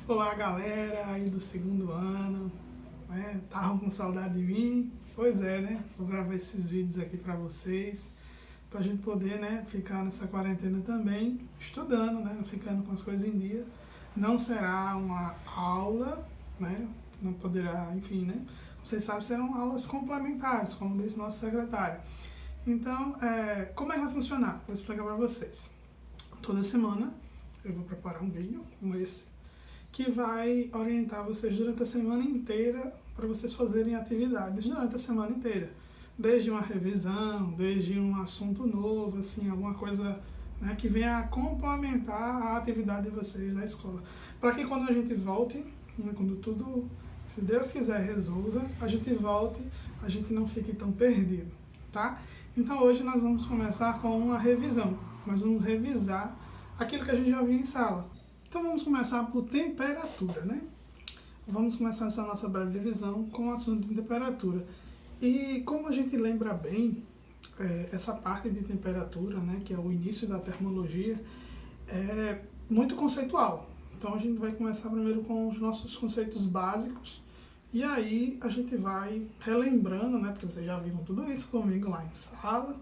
Olá, galera aí do segundo ano, né? Estavam com saudade de mim? Pois é, né? Vou gravar esses vídeos aqui pra vocês, pra gente poder, né, ficar nessa quarentena também estudando, né? Ficando com as coisas em dia. Não será uma aula, né? Não poderá, enfim, né? Vocês sabem, serão aulas complementares, como disse nosso secretário. Então, como é que vai funcionar? Vou explicar pra vocês. Toda semana eu vou preparar um vídeo como esse, que vai orientar vocês durante a semana inteira para vocês fazerem atividades durante a semana inteira. Desde uma revisão, desde um assunto novo, assim, alguma coisa, né, que venha a complementar a atividade de vocês da escola. Para que quando a gente volte, né, quando tudo, se Deus quiser, resolva, a gente volte, a gente não fique tão perdido, tá? Então hoje nós vamos começar com uma revisão. Nós vamos revisar aquilo que a gente já viu em sala. Então vamos começar por temperatura, né? Vamos começar essa nossa breve revisão com o assunto de temperatura. E como a gente lembra bem, essa parte de temperatura, né, que é o início da termologia, é muito conceitual. Então a gente vai começar primeiro com os nossos conceitos básicos, e aí a gente vai relembrando, né, porque vocês já viram tudo isso comigo lá em sala,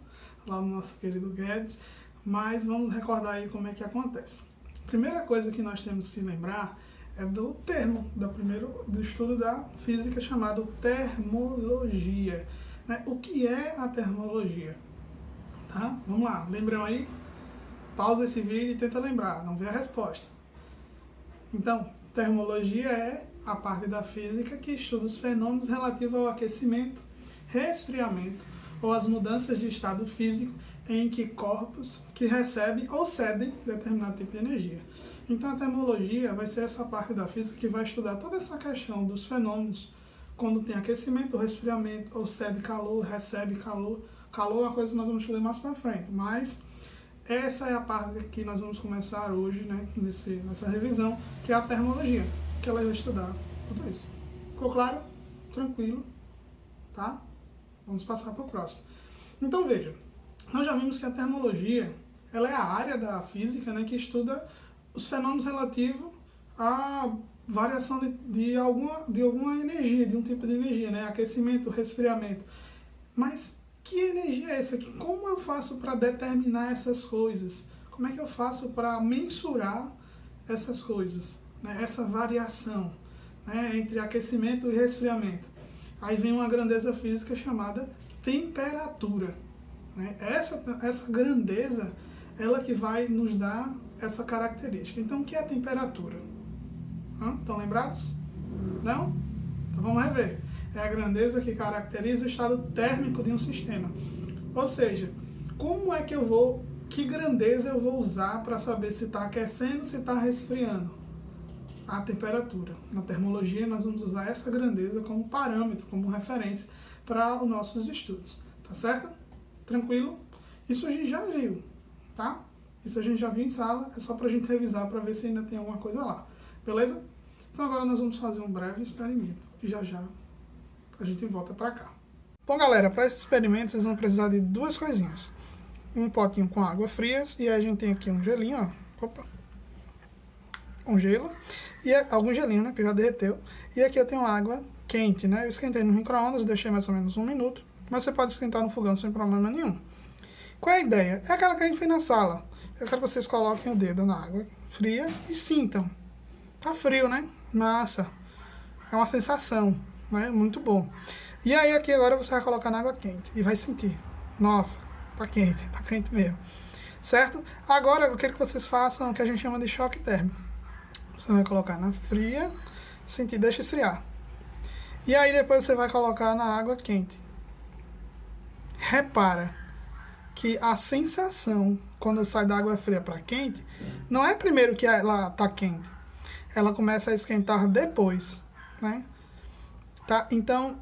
lá no nosso querido Guedes, mas vamos recordar aí como é que acontece. Primeira coisa que nós temos que lembrar é do termo, do estudo da física chamado termologia, né? O que é a termologia? Tá? Vamos lá, lembram aí? Pausa esse vídeo e tenta lembrar, não vê a resposta. Então, termologia é a parte da física que estuda os fenômenos relativos ao aquecimento, resfriamento ou as mudanças de estado físico em que corpos que recebem ou cedem determinado tipo de energia. Então a termologia vai ser essa parte da física que vai estudar toda essa questão dos fenômenos, quando tem aquecimento, resfriamento, ou cede calor, recebe calor. Calor é uma coisa que nós vamos estudar mais para frente, mas essa é a parte que nós vamos começar hoje, né, nessa revisão, que é a termologia, que ela vai estudar tudo isso. Ficou claro? Tranquilo? Tá? Vamos passar para o próximo. Então veja, nós já vimos que a termologia, ela é a área da física, né, que estuda os fenômenos relativos à variação de alguma energia, de um tipo de energia, né, aquecimento, resfriamento. Mas que energia é essa? Como eu faço para determinar essas coisas? Como é que eu faço para mensurar essas coisas, né, essa variação, né, entre aquecimento e resfriamento? Aí vem uma grandeza física chamada temperatura. Essa grandeza, ela que vai nos dar essa característica. Então, o que é a temperatura? Estão lembrados? Não? Então vamos rever. É a grandeza que caracteriza o estado térmico de um sistema. Ou seja, que grandeza eu vou usar para saber se está aquecendo ou se está resfriando? A temperatura. Na termologia, nós vamos usar essa grandeza como parâmetro, como referência para os nossos estudos. Tá certo? Tranquilo? Isso a gente já viu, tá? Isso a gente já viu em sala, é só pra gente revisar para ver se ainda tem alguma coisa lá. Beleza? Então agora nós vamos fazer um breve experimento e já a gente volta pra cá. Bom, galera, para esse experimento vocês vão precisar de duas coisinhas. Um potinho com água fria e a gente tem aqui um gelinho, ó. Opa! Um gelo e algum gelinho, né, que já derreteu. E aqui eu tenho água quente, né? Eu esquentei no micro-ondas, deixei mais ou menos 1 minuto. Mas você pode esquentar no fogão sem problema nenhum. Qual é a ideia? É aquela que a gente fez na sala. Eu quero que vocês coloquem o dedo na água fria e sintam. Tá frio, né? Massa. É uma sensação, né? Muito bom. E aí aqui agora você vai colocar na água quente e vai sentir. Nossa, tá quente mesmo. Certo? Agora eu quero que vocês façam o que a gente chama de choque térmico. Você vai colocar na fria, sentir, deixa esfriar. E aí depois você vai colocar na água quente. Repara que a sensação quando sai da água fria para quente não é primeiro que ela está quente, ela começa a esquentar depois, né? Tá? Então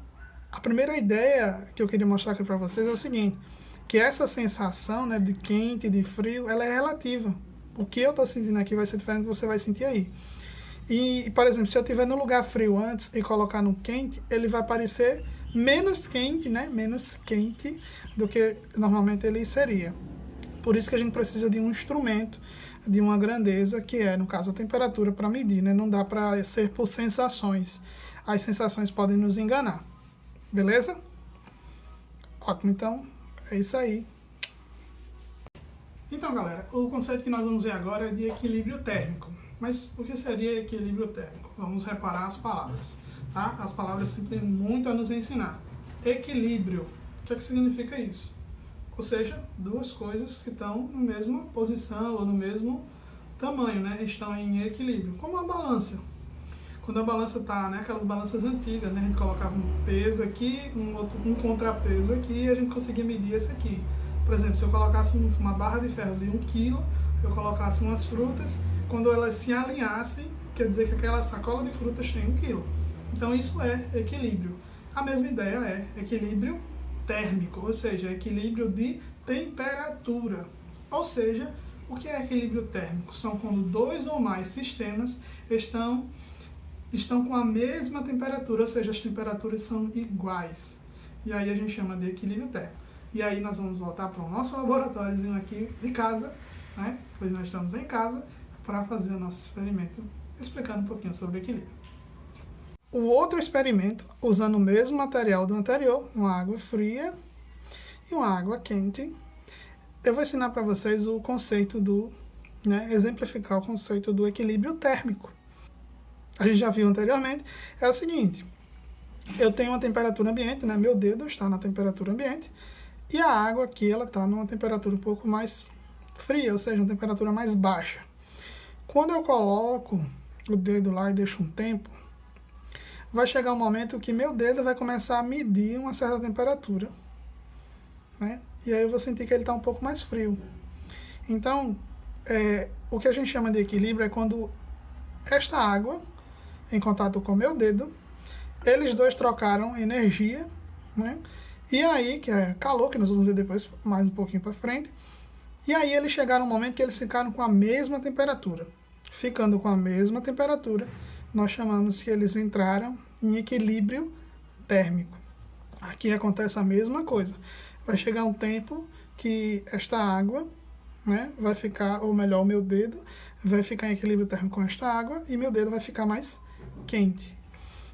a primeira ideia que eu queria mostrar aqui para vocês é o seguinte, que essa sensação, né, de quente, de frio, ela é relativa. O que eu estou sentindo aqui vai ser diferente do que você vai sentir aí. E, por exemplo, se eu estiver no lugar frio antes e colocar no quente, ele vai parecer menos quente, né? Menos quente do que normalmente ele seria. Por isso que a gente precisa de um instrumento de uma grandeza, que é, no caso, a temperatura para medir, né? Não dá para ser por sensações. As sensações podem nos enganar. Beleza? Ótimo, então é isso aí. Então, galera, o conceito que nós vamos ver agora é de equilíbrio térmico. Mas o que seria equilíbrio térmico? Vamos reparar as palavras. Tá? As palavras têm muito a nos ensinar. Equilíbrio. O que é que significa isso? Ou seja, duas coisas que estão na mesma posição ou no mesmo tamanho, né? Estão em equilíbrio. Como a balança. Quando a balança está, né, aquelas balanças antigas, né, a gente colocava um peso aqui, um contrapeso aqui, e a gente conseguia medir esse aqui. Por exemplo, se eu colocasse uma barra de ferro de 1 kg, eu colocasse umas frutas, quando elas se alinhassem, quer dizer que aquela sacola de frutas tem 1 kg. Então isso é equilíbrio. A mesma ideia é equilíbrio térmico, ou seja, equilíbrio de temperatura. Ou seja, o que é equilíbrio térmico? São quando dois ou mais sistemas estão com a mesma temperatura, ou seja, as temperaturas são iguais. E aí a gente chama de equilíbrio térmico. E aí nós vamos voltar para o nosso laboratóriozinho aqui de casa, né? Pois nós estamos em casa, para fazer o nosso experimento, explicando um pouquinho sobre equilíbrio. O outro experimento, usando o mesmo material do anterior, uma água fria e uma água quente, eu vou ensinar para vocês o conceito exemplificar o conceito do equilíbrio térmico. A gente já viu anteriormente, é o seguinte, eu tenho uma temperatura ambiente, né? Meu dedo está na temperatura ambiente, e a água aqui, ela está numa temperatura um pouco mais fria, ou seja, uma temperatura mais baixa. Quando eu coloco o dedo lá e deixo um tempo, vai chegar um momento que meu dedo vai começar a medir uma certa temperatura, né? E aí eu vou sentir que ele está um pouco mais frio. Então, o que a gente chama de equilíbrio é quando esta água, em contato com o meu dedo, eles dois trocaram energia, né? E aí, que é calor, que nós vamos ver depois mais um pouquinho para frente, e aí eles chegaram um momento que eles ficaram com a mesma temperatura. Ficando com a mesma temperatura, nós chamamos que eles entraram em equilíbrio térmico. Aqui acontece a mesma coisa. Vai chegar um tempo que esta água, né, vai ficar, ou melhor, o meu dedo vai ficar em equilíbrio térmico com esta água e meu dedo vai ficar mais quente.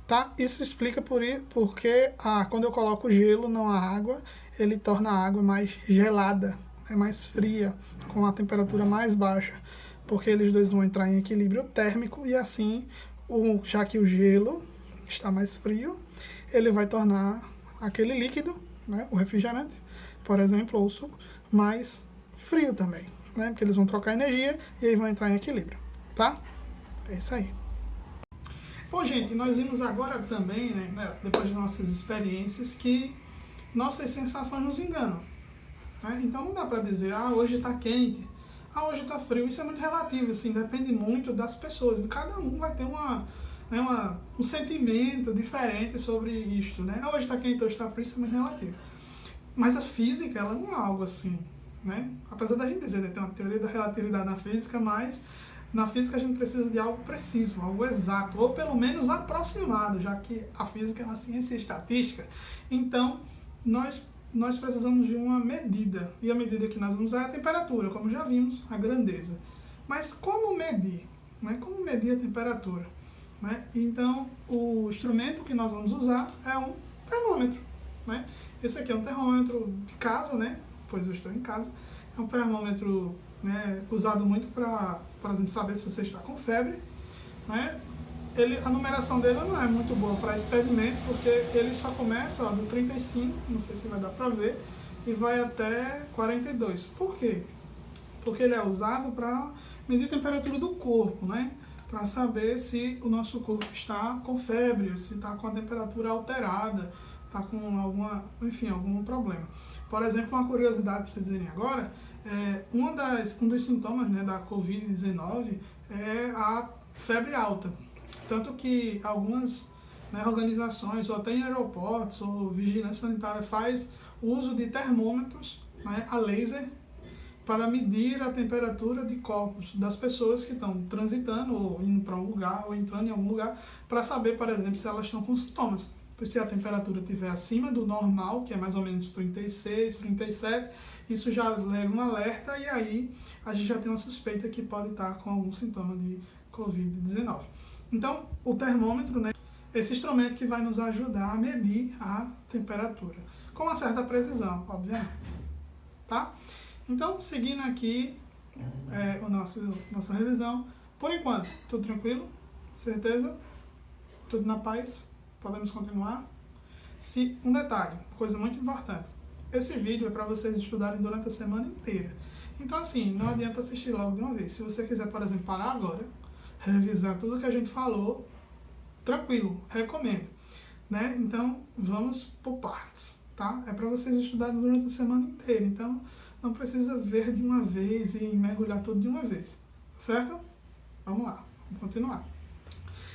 Tá? Isso explica porque quando eu coloco gelo na água, ele torna a água mais gelada, mais fria, com a temperatura mais baixa, porque eles dois vão entrar em equilíbrio térmico e assim, já que o gelo está mais frio, ele vai tornar aquele líquido, né, o refrigerante, por exemplo, ou o suco, mais frio também, né, porque eles vão trocar energia e aí vão entrar em equilíbrio, tá? É isso aí. Bom, gente, nós vimos agora também, né, depois de nossas experiências, que nossas sensações nos enganam. Né? Então não dá para dizer, hoje está quente, hoje está frio. Isso é muito relativo, assim, depende muito das pessoas. Cada um vai ter um sentimento diferente sobre isto. Né? Hoje está quente, hoje está frio, isso é muito relativo. Mas a física, ela não é algo assim. Né? Apesar da gente dizer, né, tem uma teoria da relatividade na física, mas na física a gente precisa de algo preciso, algo exato, ou pelo menos aproximado, já que a física é uma ciência estatística. Então, nós precisamos de uma medida, e a medida que nós vamos usar é a temperatura, como já vimos, a grandeza. Mas como medir? Né? Como medir a temperatura? Né? Então, o instrumento que nós vamos usar é um termômetro. Né? Esse aqui é um termômetro de casa, né? Pois eu estou em casa. É um termômetro, né, usado muito para, por exemplo, saber se você está com febre. Né? A numeração dele não é muito boa para experimento, porque ele só começa do 35, não sei se vai dar para ver, e vai até 42. Por quê? Porque ele é usado para medir a temperatura do corpo, né? Para saber se o nosso corpo está com febre, se está com a temperatura alterada, está com algum problema. Por exemplo, uma curiosidade para vocês dizerem agora, um dos sintomas, né, da Covid-19 é a febre alta. Tanto que algumas, né, organizações, ou até em aeroportos, ou vigilância sanitária, faz uso de termômetros, né, a laser, para medir a temperatura de corpos das pessoas que estão transitando, ou indo para um lugar, ou entrando em algum lugar, para saber, por exemplo, se elas estão com sintomas. se a temperatura estiver acima do normal, que é mais ou menos 36, 37, isso já leva um alerta e aí a gente já tem uma suspeita que pode estar com algum sintoma de Covid-19. Então, o termômetro, né, é esse instrumento que vai nos ajudar a medir a temperatura, com uma certa precisão, obviamente. Tá? Então, seguindo aqui nossa revisão, por enquanto, tudo tranquilo? Certeza? Tudo na paz? Podemos continuar? Um detalhe, coisa muito importante, esse vídeo é para vocês estudarem durante a semana inteira. Então, assim, não adianta assistir logo de uma vez. Se você quiser, por exemplo, parar agora, revisar tudo que a gente falou, tranquilo, recomendo. Né? Então, vamos por partes, tá? É para vocês estudarem durante a semana inteira, então não precisa ver de uma vez e mergulhar tudo de uma vez, certo? Vamos lá, vamos continuar.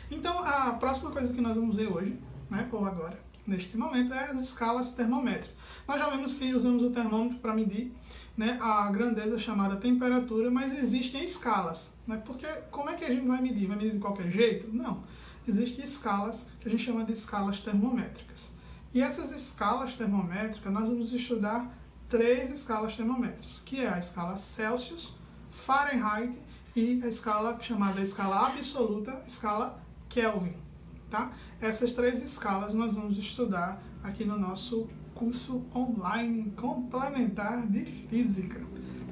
Então, a próxima coisa que nós vamos ver hoje, né, ou agora, neste momento, é as escalas termométricas. Nós já vimos que usamos o termômetro para medir, né, a grandeza chamada temperatura, mas existem escalas, né? Porque como é que a gente vai medir? Vai medir de qualquer jeito? Não. Existem escalas que a gente chama de escalas termométricas. E essas escalas termométricas, nós vamos estudar 3 escalas termométricas, que é a escala Celsius, Fahrenheit e a escala chamada escala absoluta, escala Kelvin. Tá? Essas 3 escalas nós vamos estudar aqui no nosso curso online complementar de física.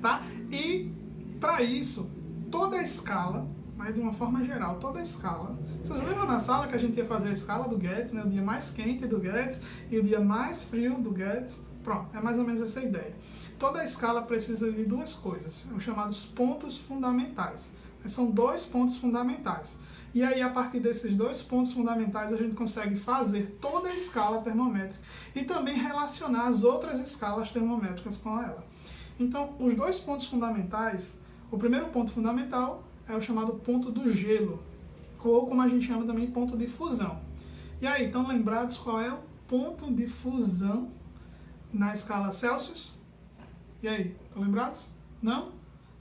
Tá? E para isso, toda a escala, mas de uma forma geral, toda a escala. Vocês lembram na sala que a gente ia fazer a escala do Guedes, né? O dia mais quente do Guedes e o dia mais frio do Guedes? Pronto, é mais ou menos essa ideia. Toda a escala precisa de 2 coisas, os chamados pontos fundamentais. São 2 pontos fundamentais. E aí, a partir desses 2 pontos fundamentais, a gente consegue fazer toda a escala termométrica e também relacionar as outras escalas termométricas com ela. Então, os 2 pontos fundamentais, o primeiro ponto fundamental é o chamado ponto do gelo, ou como a gente chama também, ponto de fusão. E aí, estão lembrados qual é o ponto de fusão na escala Celsius? E aí, estão lembrados? Não?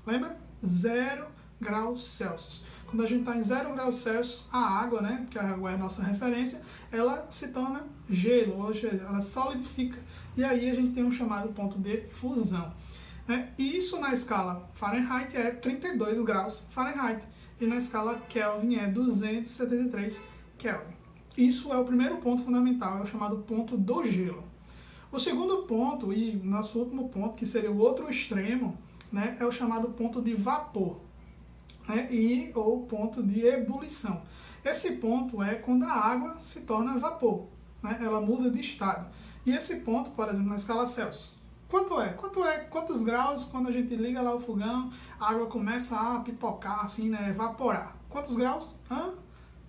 Lembra? 0 graus Celsius. Quando a gente está em 0 graus Celsius, a água, né, que a água é a nossa referência, ela se torna gelo, ou seja, ela solidifica. E aí a gente tem um chamado ponto de fusão. E isso na escala Fahrenheit é 32 graus Fahrenheit. E na escala Kelvin é 273 Kelvin. Isso é o primeiro ponto fundamental, é o chamado ponto do gelo. O segundo ponto, e nosso último ponto, que seria o outro extremo, né, é o chamado ponto de vapor, né, ou ponto de ebulição. Esse ponto é quando a água se torna vapor, né, ela muda de estado. E esse ponto, por exemplo, na escala Celsius, quantos graus quando a gente liga lá o fogão, a água começa a pipocar, assim, né, evaporar? Quantos graus?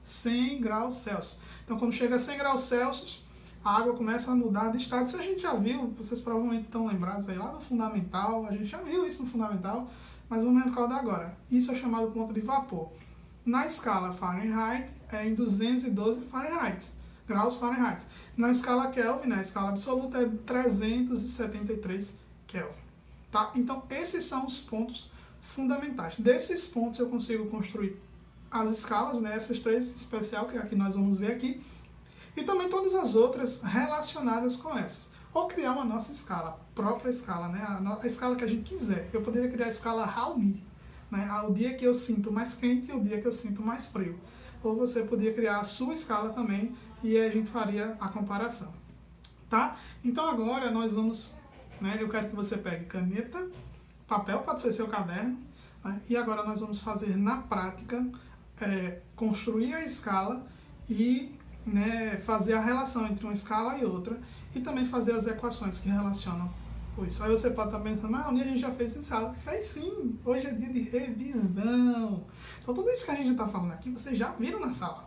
100 graus Celsius. Então, quando chega a 100 graus Celsius, a água começa a mudar de estado. Isso a gente já viu, vocês provavelmente estão lembrados aí lá no fundamental, a gente já viu isso no fundamental, mas vamos recordar agora. Isso é chamado ponto de vapor. Na escala Fahrenheit, é em 212 Fahrenheit, graus Fahrenheit. Na escala Kelvin, na escala absoluta, é 373 Kelvin. Tá? Então, esses são os pontos fundamentais. Desses pontos eu consigo construir as escalas, né, essas 3 em especial, que é a que nós vamos ver aqui, e também todas as outras relacionadas com essas. Ou criar uma nossa escala, própria escala, né? A escala que a gente quiser. Eu poderia criar a escala Raoni, né? O dia que eu sinto mais quente e o dia que eu sinto mais frio. Ou você poderia criar a sua escala também e a gente faria a comparação. Tá? Então agora nós vamos, né? Eu quero que você pegue caneta, papel, pode ser seu caderno, né? E agora nós vamos fazer na prática, construir a escala e, né, fazer a relação entre uma escala e outra e também fazer as equações que relacionam isso. Aí você pode estar pensando, a gente já fez em sala. Fez sim! Hoje é dia de revisão. Então tudo isso que a gente está falando aqui, vocês já viram na sala.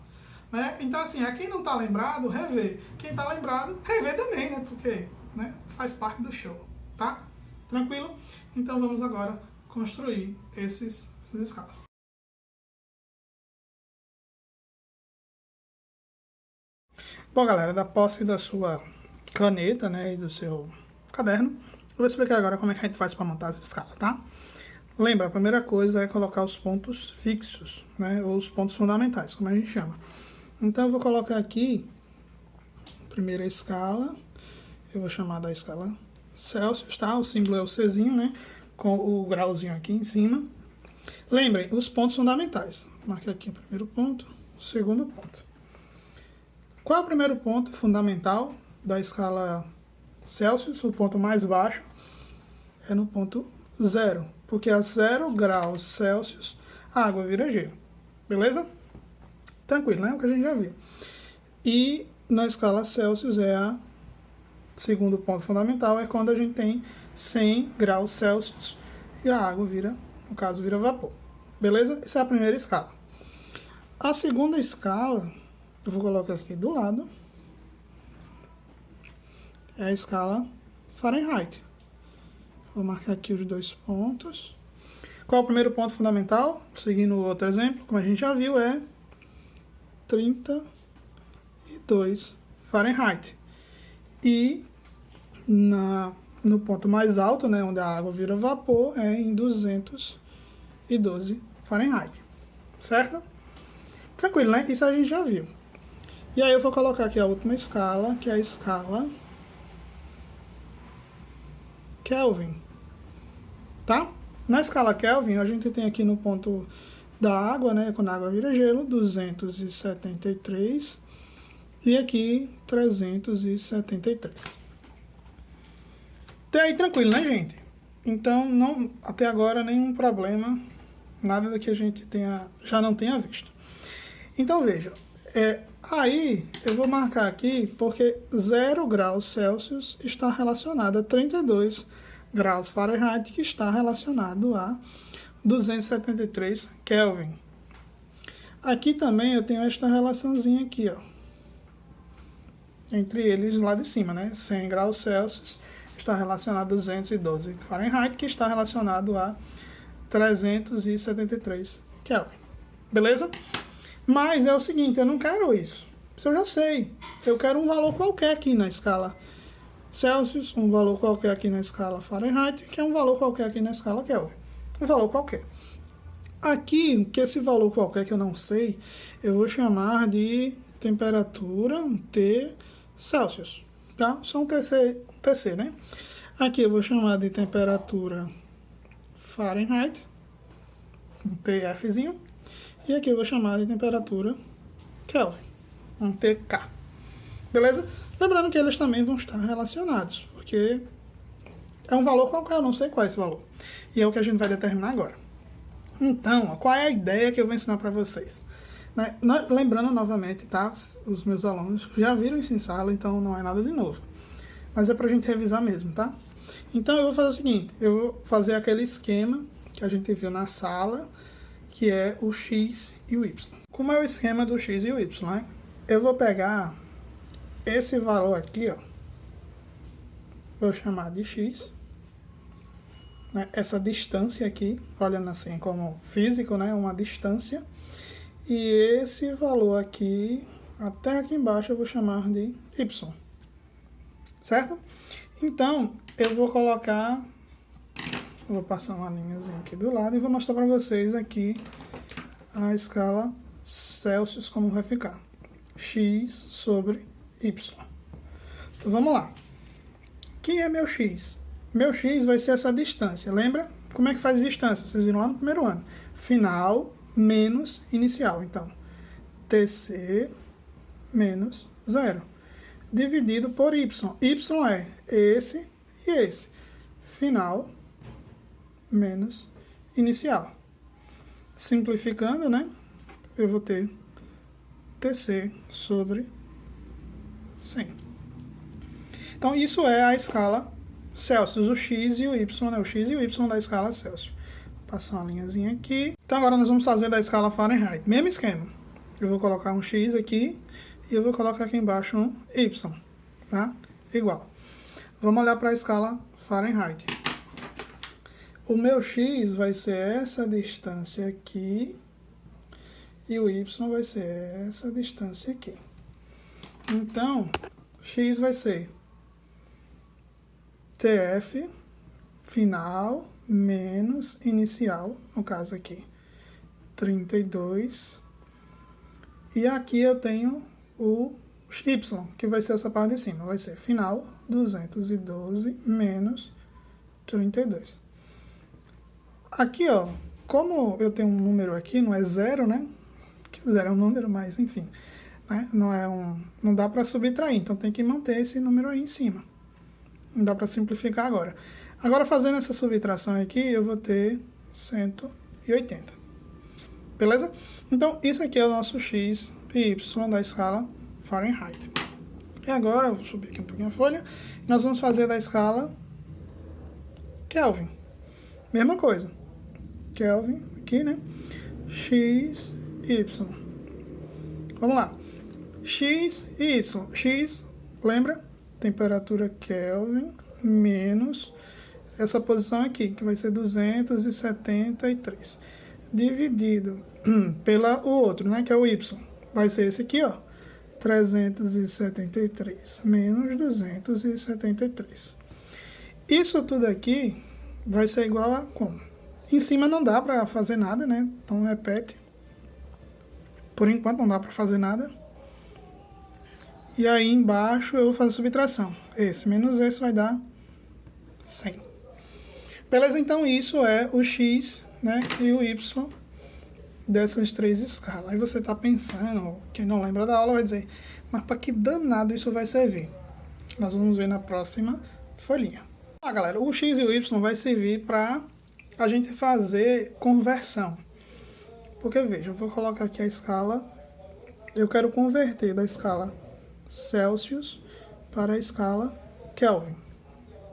Né? Então assim, quem não está lembrado, rever. Quem está lembrado, rever também, né? Porque, né, faz parte do show. Tá? Tranquilo? Então vamos agora construir essas escalas. Bom, galera, da posse da sua caneta, né, e do seu caderno, eu vou explicar agora como é que a gente faz para montar essa escala, tá? Lembra, a primeira coisa é colocar os pontos fixos, né, ou os pontos fundamentais, como a gente chama. Então eu vou colocar aqui, primeira escala, eu vou chamar da escala Celsius, tá? O símbolo é o Czinho, né? Com o grauzinho aqui em cima. Lembrem, os pontos fundamentais. Marquei aqui o primeiro ponto, o segundo ponto. Qual é o primeiro ponto fundamental da escala Celsius? O ponto mais baixo é no ponto 0, porque a 0 graus Celsius a água vira gelo. Beleza? Tranquilo, né? O que a gente já viu. E na escala Celsius segundo ponto fundamental, é quando a gente tem 100 graus Celsius e a água vira, no caso, vira vapor. Beleza? Essa é a primeira escala. A segunda escala, eu vou colocar aqui do lado, é a escala Fahrenheit. Vou marcar aqui os 2 pontos. Qual é o primeiro ponto fundamental? Seguindo o outro exemplo, como a gente já viu, é 32 Fahrenheit. E no ponto mais alto, né, onde a água vira vapor, é em 212 Fahrenheit. Certo? Tranquilo, né? Isso a gente já viu. E aí eu vou colocar aqui a última escala, que é a escala Kelvin. Tá? Na escala Kelvin, a gente tem aqui no ponto da água, né, quando a água vira gelo, 273 e aqui 373. Até aí tranquilo, né, gente? Então, não, até agora nenhum problema, nada do que a gente já não tenha visto. Então, veja, aí eu vou marcar aqui porque 0 graus Celsius está relacionado a 32 graus Fahrenheit, que está relacionado a 273 Kelvin. Aqui também eu tenho esta relaçãozinha aqui, ó, entre eles lá de cima, né? 100 graus Celsius está relacionado a 212 Fahrenheit, que está relacionado a 373 Kelvin. Beleza? Mas é o seguinte, eu não quero isso. Isso eu já sei. Eu quero um valor qualquer aqui na escala Celsius, um valor qualquer aqui na escala Fahrenheit, que é um valor qualquer aqui na escala Kelvin. Um valor qualquer. Aqui, que esse valor qualquer que eu não sei, eu vou chamar de temperatura T Celsius. Tá? Só um TC, né? Aqui eu vou chamar de temperatura Fahrenheit, um TFzinho. E aqui eu vou chamar de temperatura Kelvin, um TK. Beleza? Lembrando que eles também vão estar relacionados, porque é um valor qualquer, eu não sei qual é esse valor. E é o que a gente vai determinar agora. Então, qual é a ideia que eu vou ensinar para vocês? Lembrando novamente, tá? Os meus alunos já viram isso em sala, então não é nada de novo. Mas é para a gente revisar mesmo, tá? Então eu vou fazer o seguinte, eu vou fazer aquele esquema que a gente viu na sala, que é o X e o Y. Como é o esquema do X e o Y, né? Eu vou pegar esse valor aqui, ó, vou chamar de X, né? Essa distância aqui, olhando assim como físico, né? Uma distância. E esse valor aqui, até aqui embaixo, eu vou chamar de Y. Certo? Então, eu vou colocar, vou passar uma linhazinha aqui do lado e vou mostrar para vocês aqui a escala Celsius, como vai ficar. X sobre Y. Então, vamos lá. Quem é meu X? Meu X vai ser essa distância. Lembra? Como é que faz distância? Vocês viram lá no primeiro ano. Final menos inicial. Então, TC menos 0. Dividido por Y. Y é esse e esse. Final menos inicial. Simplificando, né? Eu vou ter TC sobre 100. Então, isso é a escala Celsius, o X e o Y, né? O X e o Y da escala Celsius. Vou passar uma linhazinha aqui. Então, agora nós vamos fazer da escala Fahrenheit. Mesmo esquema. Eu vou colocar um X aqui e eu vou colocar aqui embaixo um Y, tá? Igual. Vamos olhar para a escala Fahrenheit. O meu X vai ser essa distância aqui e o Y vai ser essa distância aqui. Então, X vai ser TF final menos inicial, no caso aqui, 32. E aqui eu tenho o y, que vai ser essa parte de cima, vai ser final 212 menos 32. Aqui, ó, como eu tenho um número aqui, não é zero, né? Que zero é um número, mas enfim, né? Não dá para subtrair, então tem que manter esse número aí em cima. Não dá para simplificar agora. Agora, fazendo essa subtração aqui, eu vou ter 180. Beleza? Então, isso aqui é o nosso x e y da escala Fahrenheit. E agora, eu vou subir aqui um pouquinho a folha. Nós vamos fazer da escala Kelvin. Mesma coisa. Kelvin, aqui, né? X, Y. Vamos lá. X e Y. X, lembra? Temperatura Kelvin menos essa posição aqui, que vai ser 273. Dividido pela o outro, né? Que é o Y. Vai ser esse aqui, ó. 373 menos 273. Isso tudo aqui vai ser igual a como? Em cima não dá para fazer nada, né? Então repete. Por enquanto não dá para fazer nada. E aí embaixo eu vou fazer subtração. Esse menos esse vai dar 100. Beleza? Então isso é o x, né? E o y dessas três escalas. Aí você está pensando, quem não lembra da aula vai dizer, mas para que danado isso vai servir? Nós vamos ver na próxima folhinha. Ah, galera, o x e o y vai servir para a gente fazer conversão. Porque, veja, eu vou colocar aqui a escala, eu quero converter da escala Celsius para a escala Kelvin,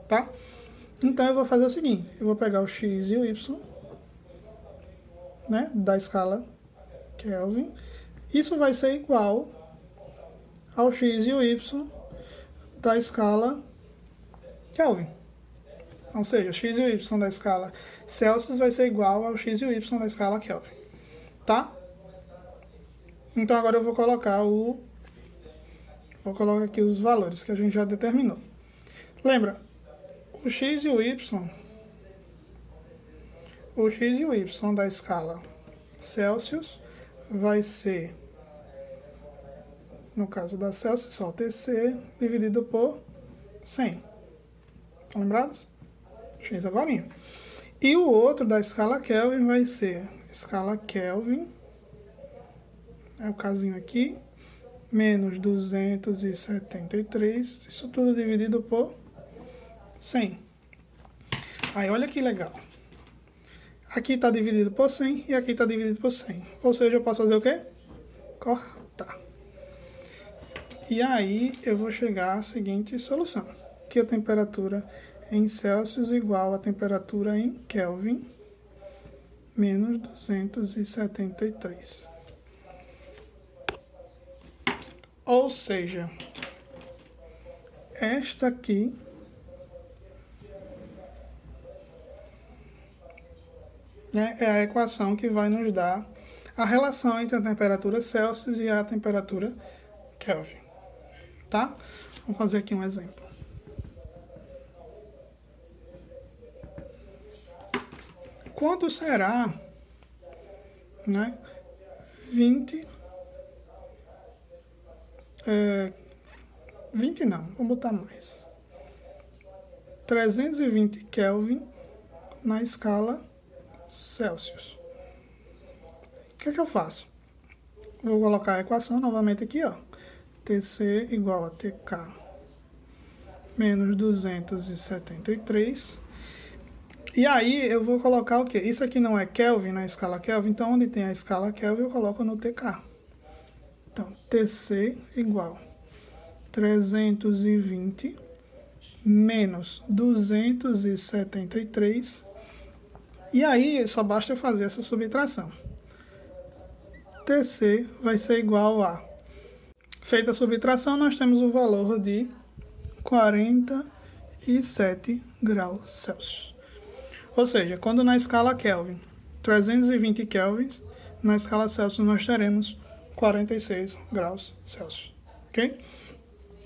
tá? Então, eu vou fazer o seguinte, eu vou pegar o x e o y, né, da escala Kelvin. Isso vai ser igual ao x e o y da escala Kelvin. Ou seja, o x e o y da escala Celsius vai ser igual ao x e o y da escala Kelvin. Tá? Então agora eu vou colocar aqui os valores que a gente já determinou. Lembra, o x e o y da escala Celsius vai ser, no caso da Celsius, só TC dividido por 100. Estão lembrados? X agora. E o outro da escala Kelvin vai ser escala Kelvin, é o casinho aqui, menos 273, isso tudo dividido por 100. Aí, olha que legal. Aqui está dividido por 100 e aqui está dividido por 100. Ou seja, eu posso fazer o quê? Cortar. E aí, eu vou chegar à seguinte solução. Que a temperatura em Celsius igual a temperatura em Kelvin menos 273. Ou seja, esta aqui né, é a equação que vai nos dar a relação entre a temperatura Celsius e a temperatura Kelvin. Tá? Vamos fazer aqui um exemplo. Quanto será, né, 20 não, vamos botar mais. 320 Kelvin na escala Celsius. O que é que eu faço? Vou colocar a equação novamente aqui, ó. TC igual a TK menos 273. E aí eu vou colocar o quê? Isso aqui não é Kelvin na escala Kelvin, então onde tem a escala Kelvin eu coloco no TK. Então, TC igual 320 menos 273. E aí só basta eu fazer essa subtração. TC vai ser igual a... Feita a subtração, nós temos o valor de 47 graus Celsius. Ou seja, quando na escala Kelvin, 320 kelvins, na escala Celsius nós teremos 46 graus Celsius. Ok?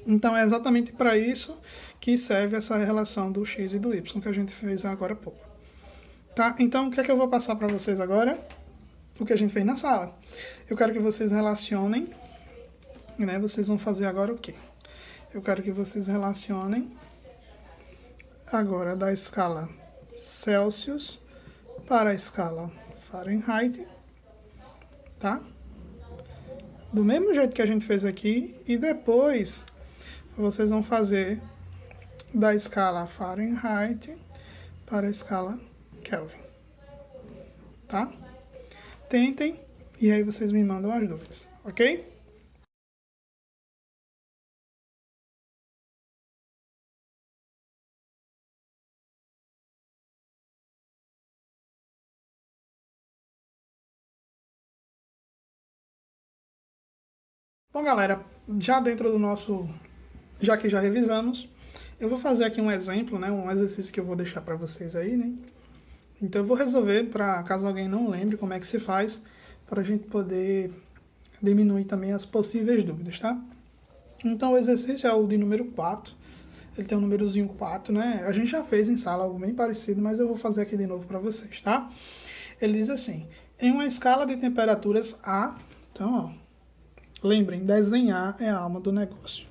Então é exatamente para isso que serve essa relação do x e do y que a gente fez agora há pouco. Tá? Então o que é que eu vou passar para vocês agora? O que a gente fez na sala. Eu quero que vocês relacionem, né, vocês vão fazer agora o quê? Eu quero que vocês relacionem agora da escala Celsius para a escala Fahrenheit, tá? Do mesmo jeito que a gente fez aqui, e depois vocês vão fazer da escala Fahrenheit para a escala Kelvin, tá? Tentem e aí vocês me mandam as dúvidas, ok? Bom, galera, já dentro do nosso, já que já revisamos, eu vou fazer aqui um exemplo, né, um exercício que eu vou deixar para vocês aí, né? Então eu vou resolver, para caso alguém não lembre como é que se faz, para a gente poder diminuir também as possíveis dúvidas, tá? Então o exercício é o de número 4, ele tem um númerozinho 4, né? A gente já fez em sala algo bem parecido, mas eu vou fazer aqui de novo para vocês, tá? Ele diz assim, em uma escala de temperaturas A, então, ó, lembrem, desenhar é a alma do negócio.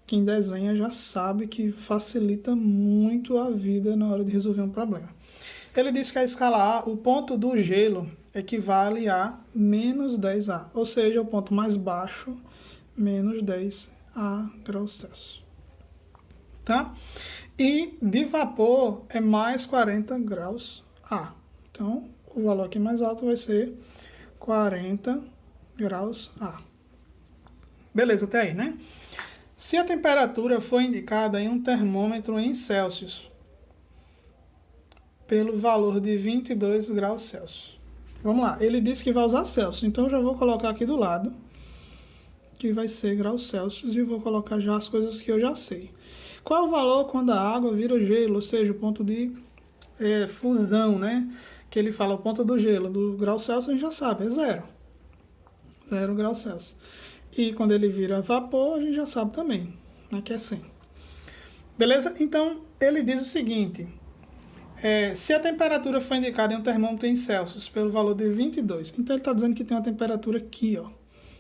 Quem desenha já sabe que facilita muito a vida na hora de resolver um problema. Ele diz que a escala A, o ponto do gelo, equivale a menos 10A, ou seja, o ponto mais baixo, menos 10A graus Celsius. Tá? E de vapor é mais 40 graus A. Então, o valor aqui mais alto vai ser 40 graus A. Beleza, até aí, né? Se a temperatura for indicada em um termômetro em Celsius, pelo valor de 22 graus Celsius. Vamos lá, ele disse que vai usar Celsius, então eu já vou colocar aqui do lado, que vai ser graus Celsius, e vou colocar já as coisas que eu já sei. Qual é o valor quando a água vira gelo, ou seja, o ponto de fusão, né? Que ele fala o ponto do gelo, do grau Celsius a gente já sabe, é 0. 0 graus Celsius. E quando ele vira vapor, a gente já sabe também, né, que é 100. Beleza? Então, ele diz o seguinte, se a temperatura for indicada em um termômetro em Celsius pelo valor de 22, então ele está dizendo que tem uma temperatura aqui, ó,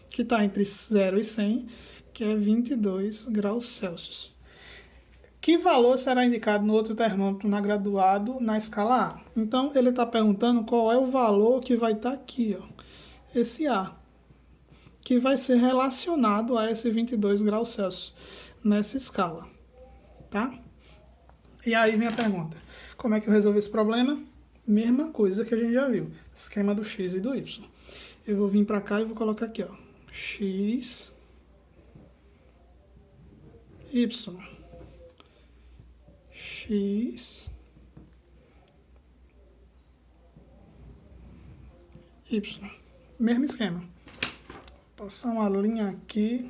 que está entre 0 e 100, que é 22 graus Celsius. Que valor será indicado no outro termômetro na graduado na escala A? Então, ele está perguntando qual é o valor que vai estar aqui, ó, esse A, que vai ser relacionado a esse 22 graus Celsius nessa escala, tá? E aí vem a pergunta, como é que eu resolvo esse problema? Mesma coisa que a gente já viu, esquema do x e do y. Eu vou vir para cá e vou colocar aqui, ó, x, y, x, y, mesmo esquema. Passar uma linha aqui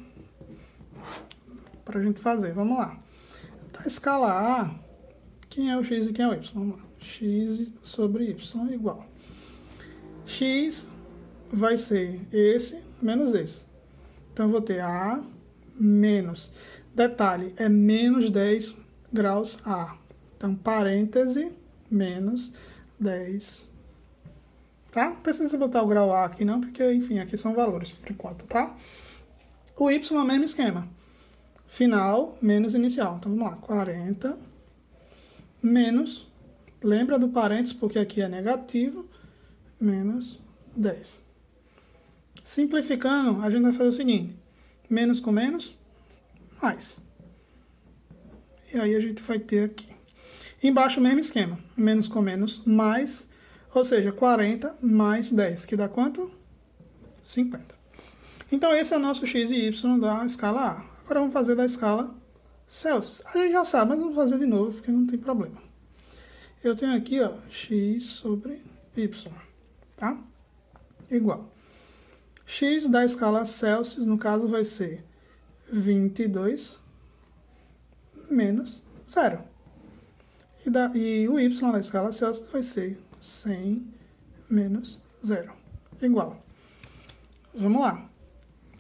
para a gente fazer. Vamos lá. Da escala A, quem é o x e quem é o y? Vamos lá. X sobre y igual. X vai ser esse menos esse. Então, eu vou ter A menos. Detalhe, é menos 10 graus A. Então, parêntese, menos 10. Tá? Não precisa botar o grau A aqui não, porque, enfim, aqui são valores por enquanto, tá? O Y é o mesmo esquema. Final menos inicial. Então, vamos lá. 40 menos, lembra do parênteses, porque aqui é negativo, menos 10. Simplificando, a gente vai fazer o seguinte. Menos com menos, mais. E aí a gente vai ter aqui. Embaixo o mesmo esquema. Menos com menos, mais. Ou seja, 40 mais 10, que dá quanto? 50. Então, esse é o nosso x e y da escala A. Agora, vamos fazer da escala Celsius. A gente já sabe, mas vamos fazer de novo, porque não tem problema. Eu tenho aqui, ó, x sobre y, tá? Igual. X da escala Celsius, no caso, vai ser 22 menos 0. E o y da escala Celsius vai ser 100 menos 0. Igual. Vamos lá.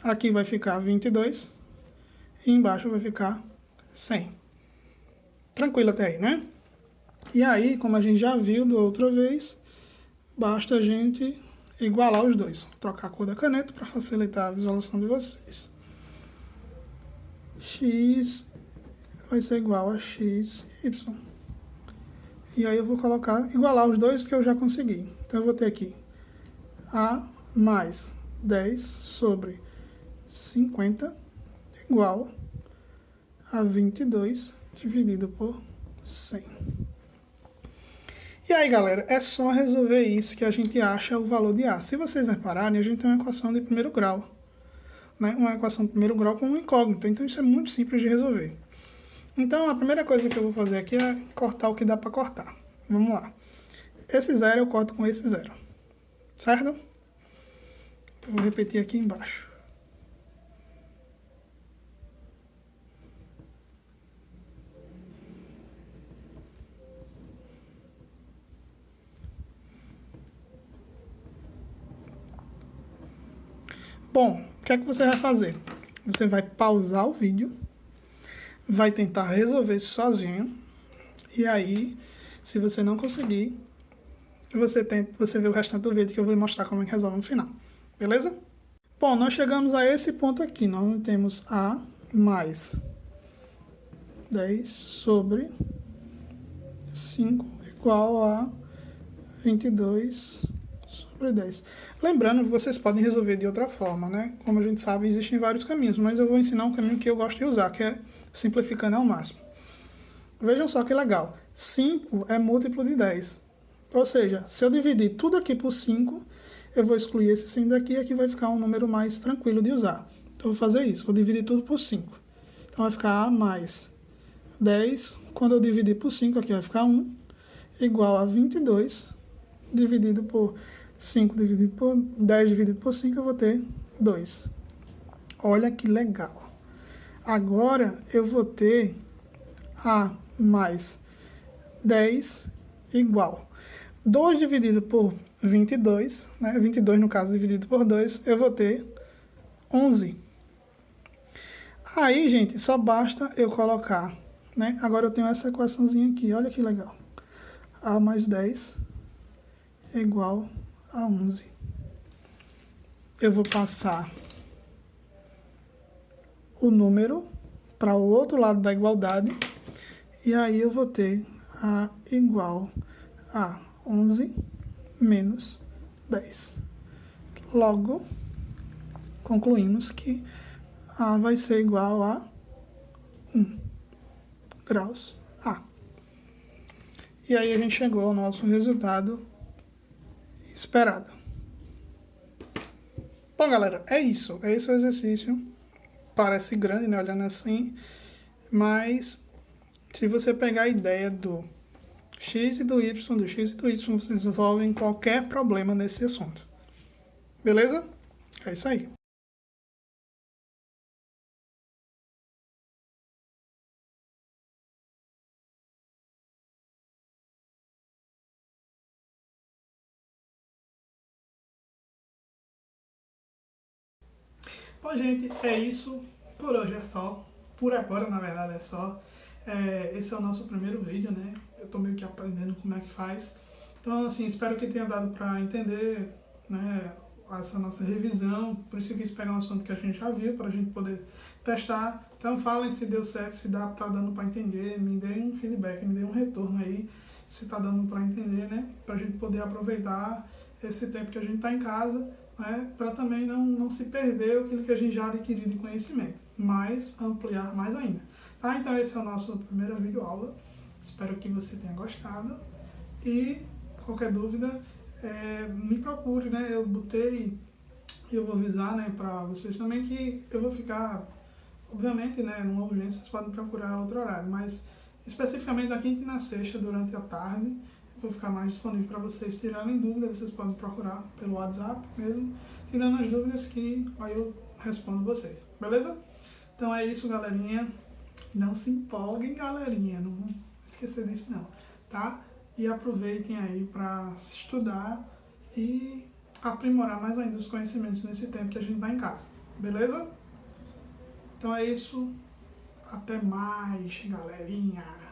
Aqui vai ficar 22 e embaixo vai ficar 100. Tranquilo até aí, né? E aí, como a gente já viu da outra vez, basta a gente igualar os dois. Vou trocar a cor da caneta para facilitar a visualização de vocês. x vai ser igual a xy. E aí eu vou colocar, igualar os dois que eu já consegui. Então eu vou ter aqui a mais 10 sobre 50 igual a 22 dividido por 100. E aí, galera, é só resolver isso que a gente acha o valor de A. Se vocês repararem, a gente tem uma equação de primeiro grau, né? Uma equação de primeiro grau com uma incógnita. Então isso é muito simples de resolver. Então a primeira coisa que eu vou fazer aqui é cortar o que dá para cortar. Vamos lá. Esse zero eu corto com esse zero. Certo? Eu vou repetir aqui embaixo. Bom, o que é que você vai fazer? Você vai pausar o vídeo, vai tentar resolver isso sozinho, e aí, se você não conseguir, você vê o restante do vídeo que eu vou mostrar como é que resolve no final. Beleza? Bom, nós chegamos a esse ponto aqui. Nós temos A mais 10 sobre 5 igual a 22 sobre 10. Lembrando que vocês podem resolver de outra forma, né? Como a gente sabe, existem vários caminhos, mas eu vou ensinar um caminho que eu gosto de usar, que é simplificando ao máximo. Vejam só que legal. 5 é múltiplo de 10. Ou seja, se eu dividir tudo aqui por 5, eu vou excluir esse 5 daqui e aqui vai ficar um número mais tranquilo de usar. Então eu vou fazer isso, vou dividir tudo por 5. Então vai ficar A mais 10, quando eu dividir por 5 aqui vai ficar 1, igual a 22, dividido por 5 dividido por 10 dividido por 5, eu vou ter 2. Olha que legal. Agora eu vou ter A mais 10 igual 2 dividido por 22, né? 22 no caso dividido por 2, eu vou ter 11. Aí, gente, só basta eu colocar, né? Agora eu tenho essa equaçãozinha aqui, olha que legal. A mais 10 é igual a 11. Eu vou passar o número para o outro lado da igualdade, e aí eu vou ter A igual a 11 menos 10. Logo, concluímos que A vai ser igual a 1 graus A. E aí a gente chegou ao nosso resultado esperado. Bom, galera, é isso. É esse o exercício. Parece grande, né, olhando assim, mas se você pegar a ideia do x e do y, vocês resolvem qualquer problema nesse assunto. Beleza? É isso aí. Bom, gente, é isso. Por hoje é só. Por agora, na verdade, é só. Esse é o nosso primeiro vídeo, né? Eu tô meio que aprendendo como é que faz. Então, assim, espero que tenha dado para entender, né, essa nossa revisão. Por isso que eu quis pegar um assunto que a gente já viu, para a gente poder testar. Então, falem se deu certo, se tá dando para entender. Me deem um feedback, me deem um retorno aí, se tá dando para entender, né? Para a gente poder aproveitar esse tempo que a gente tá em casa, né, para também não se perder aquilo que a gente já adquiriu de conhecimento, mas ampliar mais ainda. Tá? Então esse é o nosso primeiro vídeo aula. Espero que você tenha gostado. E qualquer dúvida, me procure, né? Eu vou avisar, né, para vocês também que eu vou ficar, obviamente, né, numa urgência, vocês podem procurar outro horário, mas especificamente na quinta e na sexta, durante a tarde, eu vou ficar mais disponível para vocês tirarem dúvidas. Vocês podem procurar pelo WhatsApp mesmo, tirando as dúvidas que aí eu respondo vocês, beleza? Então é isso, galerinha. Não se empolguem, galerinha, não vão esquecer disso não, tá? E aproveitem aí para estudar e aprimorar mais ainda os conhecimentos nesse tempo que a gente tá em casa, beleza? Então é isso. Até mais, galerinha.